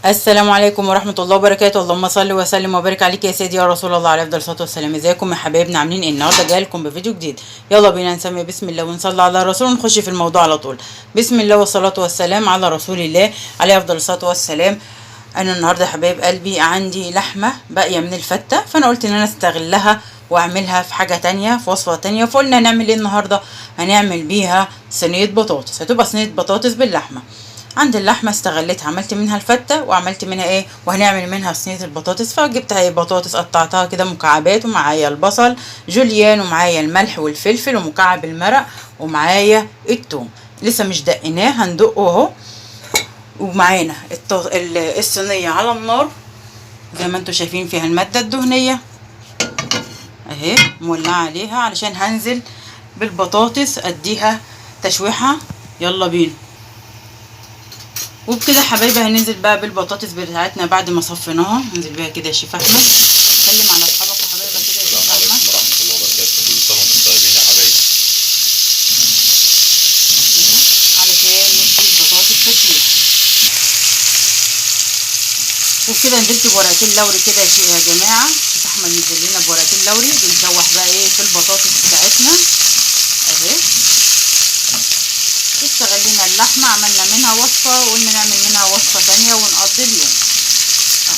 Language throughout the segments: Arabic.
السلام عليكم ورحمة الله وبركاته. اللهم صل وسلم وبارك عليك يا سيدي يا رسول الله عليه افضل الصلاة والسلام. ازيكم يا حبايبنا، عاملين ايه؟ النهارده جاي لكم بفيديو جديد. يلا بينا نسمي بسم الله ونصلي على الرسول ونخش في الموضوع على طول. بسم الله والصلاة والسلام على رسول الله عليه افضل الصلاة والسلام. انا النهارده يا حبايب قلبي عندي لحمة باقية من الفتة، فانا قلت ان انا استغلها واعملها في حاجة تانية، في وصفة تانية. فقلنا هنعمل ايه النهارده؟ هنعمل بيها صينية بطاطس. هتبقى صينية بطاطس باللحمة. عند اللحمه استغلتها، عملت منها الفته وعملت منها ايه، وهنعمل منها صينيه البطاطس. فجبت اهي بطاطس قطعتها كده مكعبات، ومعايا البصل جوليان، ومعايا الملح والفلفل، ومكعب المرق، ومعايا التوم لسه مش دقيناه، هندقه اهو. ومعانا الصينيه على النار زي ما انتم شايفين، فيها الماده الدهنيه اهي مولعه عليها علشان هنزل بالبطاطس اديها تشويحه. يلا بينا. وبكده حبايبي هننزل بقى بالبطاطس بتاعتنا بعد ما صفيناها. ننزل بيها كده يا شيف احمد. سلم على اصحابك وحبايبك كده يا شيف احمد. السلام عليكم ورحمه الله وبركاته. كل سنه وانتم طيبين يا حبايبي. علشان ندي البطاطس تشويحه. وبكده نزلت بورقتين لوري كده يا جماعه. شيف احمد نزل لنا بورقتين لوري. بنشوح بقى ايه في البطاطس بتاعتنا اهي. استغلينا اللحمه، عملنا منها وصفه وقلنا نعمل منها وصفه تانية ونقضي اليوم اهو.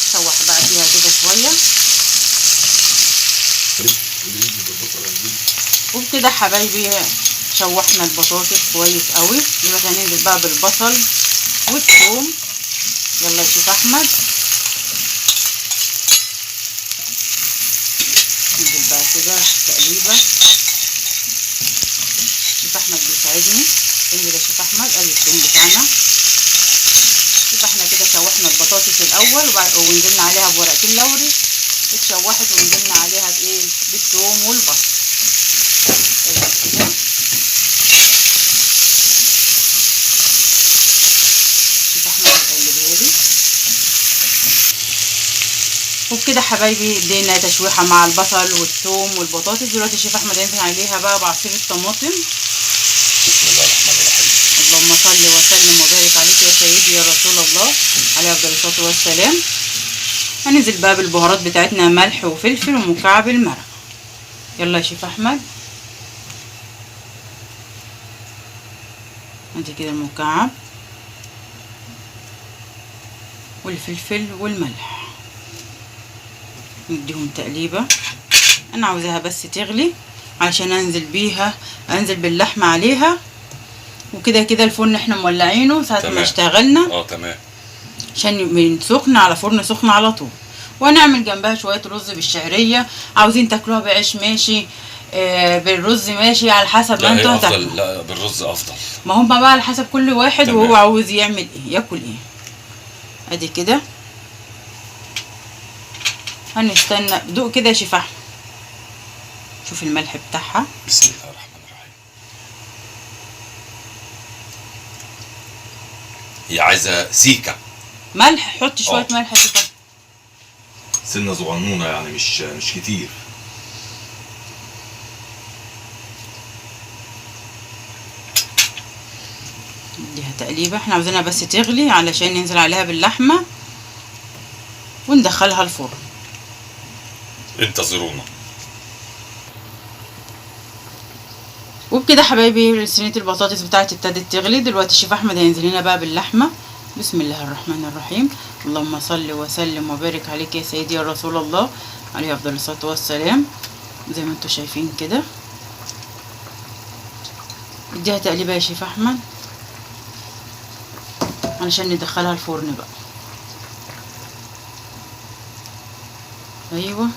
نشوح بقى فيها كده شويه. وبكده حبايبي شوحنا البطاطس كويس قوي. دلوقتي هننزل بقى بالبصل والثوم. يلا يا شيف احمد ننزل بقى كده تقليبه. شيف احمد بيساعدني. انزل يا شيف احمد ادي الثوم بتاعنا. يبقى احنا كده شوحنا البطاطس الاول ونزلنا عليها بورقتين لوري، اتشوحت ونزلنا عليها بايه، بالثوم والبصل كده. شيف احمد يقلبها لي. وبكده حبايبي ادينا تشويحه مع البصل والثوم والبطاطس. دلوقتي شيف احمد هينزل عليها بقى بعصير الطماطم. بسم الله الرحمن الرحيم. اللهم صل وسلم وبارك عليك يا سيدي يا رسول الله عليه افضل الصلاه والسلام. هننزل بقى بالبهارات بتاعتنا، ملح وفلفل ومكعب المرق. يلا يا شيف احمد ادي كده المكعب والفلفل والملح. نديهم تقليبه. انا عاوزاها بس تغلي علشان انزل باللحمه عليها. وكده كده الفرن احنا مولعينه ساعه ما اشتغلنا. تمام. عشان من سخن على فرن سخن على طول. وهنعمل جنبها شويه رز بالشعريه. عاوزين تاكلوها بعيش ماشي، بالرز ماشي، على حسب ما انتوا هتاكلوا. لا بالرز افضل. ما هم بقى على حسب كل واحد تمام. وهو عاوز يعمل ايه، ياكل ايه. ادي كده. هنستنى دوق كده يا شيف احمد. شوف الملح بتاعها. بسم الله الرحمن الرحيم. هي عايزه سيكه ملح. حط شويه ملح يا شيف احمد. سنه صغنونه يعني مش كتير. نديها تقليبه. احنا عاوزينها بس تغلي علشان ننزل عليها باللحمه وندخلها الفرن. انتظرونا. وبكده حبايبي صينيه البطاطس بتاعتي ابتدت تغلي. دلوقتي الشيف احمد هينزل لنا بقى باللحمه. بسم الله الرحمن الرحيم. اللهم صل وسلم وبارك عليك يا سيدي يا رسول الله عليه افضل الصلاه والسلام. زي ما انتم شايفين كده. اديها تقليبه يا شيف احمد علشان ندخلها الفرن بقى. ايوه.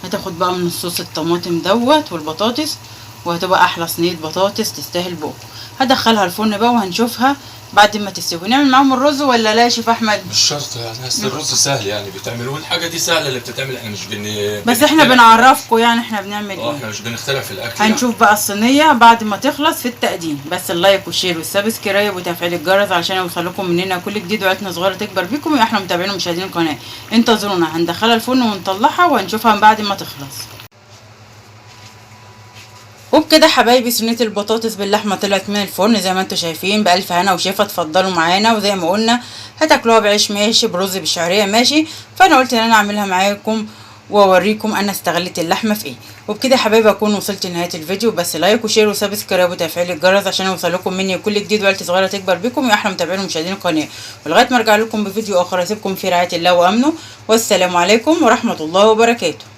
هتاخد بقى من الصوص الطماطم دوت والبطاطس، وهتبقى احلى صينيه بطاطس تستاهل بقى. هدخلها الفرن بقى وهنشوفها بعد ما تستوي. نعمل معاهم الرز ولا لا يا شيف احمد؟ مش شرط يعني، اصل الرز سهل يعني بيتعمل، والحاجه دي سهله اللي بتتعمل. احنا مش بس احنا بنعرفكم يعني احنا بنعمل ايه. احنا مش بنختلف في الاكل. هنشوف يعني بقى الصينيه بعد ما تخلص في التقديم. بس اللايك والشير والسبسكرايب وتفعيل الجرس علشان يوصل لكم مننا كل جديد، وعيلتنا صغيره تكبر بيكم يا احلى متابعين ومشاهدين القناه. انتظرونا، هندخلها الفرن ونطلعها وهنشوفها بعد ما تخلص. وبكده حبايبي صينيه البطاطس باللحمه طلعت من الفرن زي ما انتم شايفين، بالف هنا وشفا. اتفضلوا معانا، وزي ما قلنا هتاكلوها بعيش ماشي، برز بالشعريه ماشي. فانا قلت ان انا اعملها معاكم واوريكم انا استغلت اللحمه في ايه. وبكده يا حبايبي اكون وصلت لنهايه الفيديو، بس لايك وشير وسبسكرايب وتفعيل الجرس عشان يوصلكم مني كل جديد، وعيلتي صغيره تكبر بيكم يا احلى متابعين ومشاهدين القناه. ولغايه ما ارجع لكم بفيديو اخر اسيبكم في رعايه الله وامنه، والسلام عليكم ورحمه الله وبركاته.